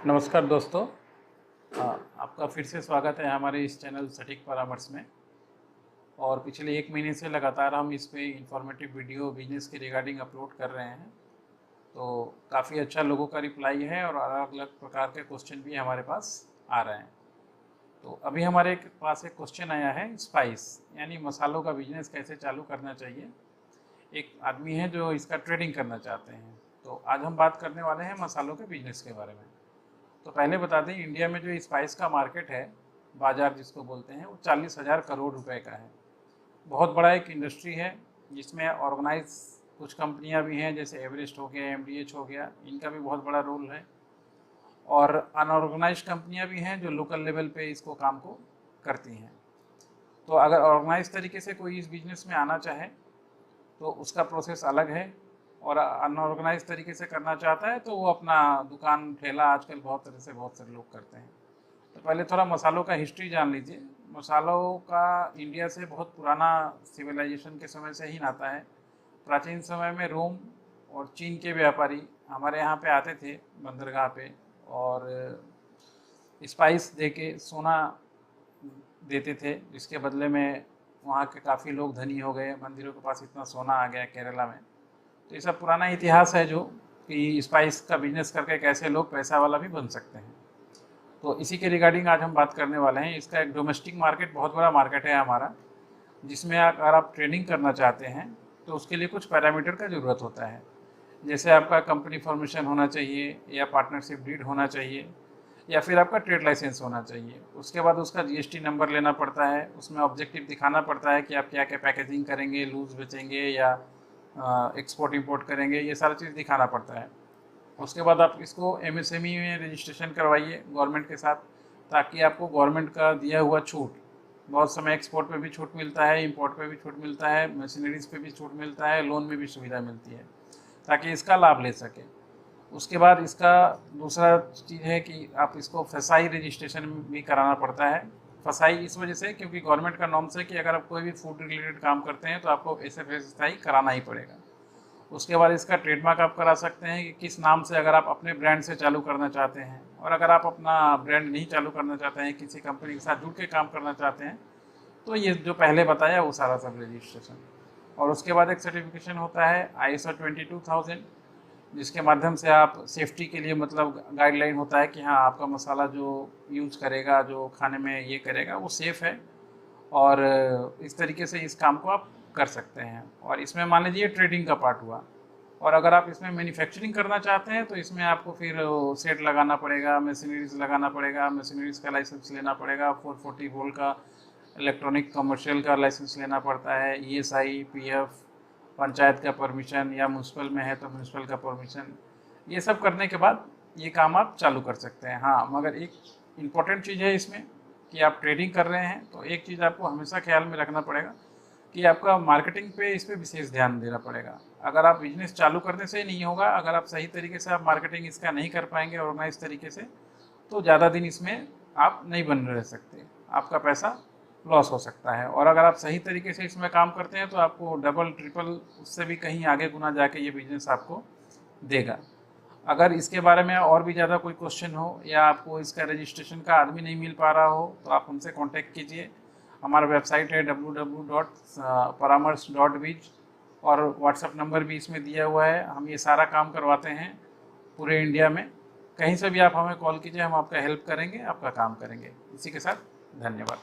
नमस्कार दोस्तों। आपका फिर से स्वागत है हमारे इस चैनल सटीक परामर्श में। और पिछले 1 महीने से लगातार हम इस पे इंफॉर्मेटिव वीडियो बिजनेस के रिगार्डिंग अपलोड कर रहे हैं। तो काफ़ी अच्छा लोगों का रिप्लाई है और अलग अलग प्रकार के क्वेश्चन भी हमारे पास आ रहे हैं। तो अभी हमारे पास एक क्वेश्चन आया है, स्पाइस यानी मसालों का बिजनेस कैसे चालू करना चाहिए। एक आदमी है जो इसका ट्रेडिंग करना चाहते हैं। तो आज हम बात करने वाले हैं मसालों के बिजनेस के बारे में। तो पहले बता दें, इंडिया में जो स्पाइस का मार्केट है, बाजार जिसको बोलते हैं, वो 40,000 करोड़ रुपए का है। बहुत बड़ा एक इंडस्ट्री है जिसमें ऑर्गेनाइज कुछ कंपनियां भी हैं, जैसे एवरेस्ट हो गया, एमडीएच हो गया, इनका भी बहुत बड़ा रोल है। और अनऑर्गेनाइज कंपनियां भी हैं जो लोकल लेवल पे इसको काम को करती हैं। तो अगर ऑर्गेनाइज तरीके से कोई इस बिजनेस में आना चाहे तो उसका प्रोसेस अलग है, और अनऑर्गेनाइज तरीके से करना चाहता है तो वो अपना दुकान ठेला आजकल बहुत तरह से बहुत सारे लोग करते हैं। तो पहले थोड़ा मसालों का हिस्ट्री जान लीजिए। मसालों का इंडिया से बहुत पुराना सिविलाइजेशन के समय से ही नाता है। प्राचीन समय में रोम और चीन के व्यापारी हमारे यहाँ पे आते थे बंदरगाह पे, और स्पाइस दे के सोना देते थे, जिसके बदले में वहाँ के काफ़ी लोग धनी हो गए। मंदिरों के पास इतना सोना आ गया केरला में। तो ये सब पुराना इतिहास है, जो कि स्पाइस का बिजनेस करके कैसे लोग पैसा वाला भी बन सकते हैं। तो इसी के रिगार्डिंग आज हम बात करने वाले हैं। इसका एक डोमेस्टिक मार्केट, बहुत बड़ा मार्केट है हमारा, जिसमें अगर आप ट्रेडिंग करना चाहते हैं तो उसके लिए कुछ पैरामीटर का ज़रूरत होता है। जैसे आपका कंपनी फॉर्मेशन होना चाहिए, या पार्टनरशिप डीड होना चाहिए, या फिर आपका ट्रेड लाइसेंस होना चाहिए। उसके बाद उसका जीएसटी नंबर लेना पड़ता है, उसमें ऑब्जेक्टिव दिखाना पड़ता है कि आप क्या क्या पैकेजिंग करेंगे, लूज बेचेंगे या एक्सपोर्ट इंपोर्ट करेंगे, ये सारा चीज़ दिखाना पड़ता है। उसके बाद आप इसको एमएसएमई में रजिस्ट्रेशन करवाइए गवर्नमेंट के साथ, ताकि आपको गवर्नमेंट का दिया हुआ छूट, बहुत समय एक्सपोर्ट पे भी छूट मिलता है, इंपोर्ट पे भी छूट मिलता है, मशीनरीज पे भी छूट मिलता है, लोन में भी सुविधा मिलती है, ताकि इसका लाभ ले सके। उसके बाद इसका दूसरा चीज़ है कि आप इसको फसाई रजिस्ट्रेशन भी कराना पड़ता है। फसाई इस वजह से क्योंकि गवर्नमेंट का नॉर्म्स है कि अगर आप कोई भी फूड रिलेटेड काम करते हैं तो आपको एसएफएसआई कराना ही पड़ेगा। उसके बाद इसका ट्रेडमार्क आप करा सकते हैं कि किस नाम से, अगर आप अपने ब्रांड से चालू करना चाहते हैं, और अगर आप अपना ब्रांड नहीं चालू करना चाहते हैं, किसी कंपनी के साथ जुड़ के काम करना चाहते हैं, तो ये जो पहले बताया वो सारा सब रजिस्ट्रेशन। और उसके बाद एक सर्टिफिकेशन होता है ISO 22000, जिसके माध्यम से आप सेफ्टी के लिए, मतलब गाइडलाइन होता है कि हाँ, आपका मसाला जो यूज करेगा, जो खाने में ये करेगा, वो सेफ़ है। और इस तरीके से इस काम को आप कर सकते हैं। और इसमें मान लीजिए ट्रेडिंग का पार्ट हुआ। और अगर आप इसमें मैन्युफैक्चरिंग करना चाहते हैं तो इसमें आपको फिर सेट लगाना पड़ेगा, मशीनरीज लगाना पड़ेगा, मशीनरीज का लाइसेंस लेना पड़ेगा, 440 वोल्ट का इलेक्ट्रॉनिक कमर्शियल का लाइसेंस लेना पड़ता है, ESI, PF, पंचायत का परमिशन, या म्यूनसिपल में है तो म्यूनसिपल का परमिशन। ये सब करने के बाद ये काम आप चालू कर सकते हैं। हाँ, मगर एक इम्पॉर्टेंट चीज़ है इसमें कि आप ट्रेडिंग कर रहे हैं तो एक चीज़ आपको हमेशा ख्याल में रखना पड़ेगा कि आपका मार्केटिंग पे, इस पर विशेष ध्यान देना पड़ेगा। अगर आप बिजनेस चालू करने से ही नहीं होगा, अगर आप सही तरीके से आप मार्केटिंग इसका नहीं कर पाएंगे ऑर्गेनाइज तरीके से, तो ज़्यादा दिन इसमें आप नहीं बन रह सकते, आपका पैसा लॉस हो सकता है। और अगर आप सही तरीके से इसमें काम करते हैं तो आपको डबल ट्रिपल, उससे भी कहीं आगे गुना जाके ये बिजनेस आपको देगा। अगर इसके बारे में और भी ज़्यादा कोई क्वेश्चन हो, या आपको इसका रजिस्ट्रेशन का आदमी नहीं मिल पा रहा हो, तो आप हमसे कांटेक्ट कीजिए। हमारा वेबसाइट है www.paramars.biz, और व्हाट्सएप नंबर भी इसमें दिया हुआ है। हम ये सारा काम करवाते हैं पूरे इंडिया में। कहीं से भी आप हमें कॉल कीजिए, हम आपका हेल्प करेंगे, आपका काम करेंगे। इसी के साथ धन्यवाद।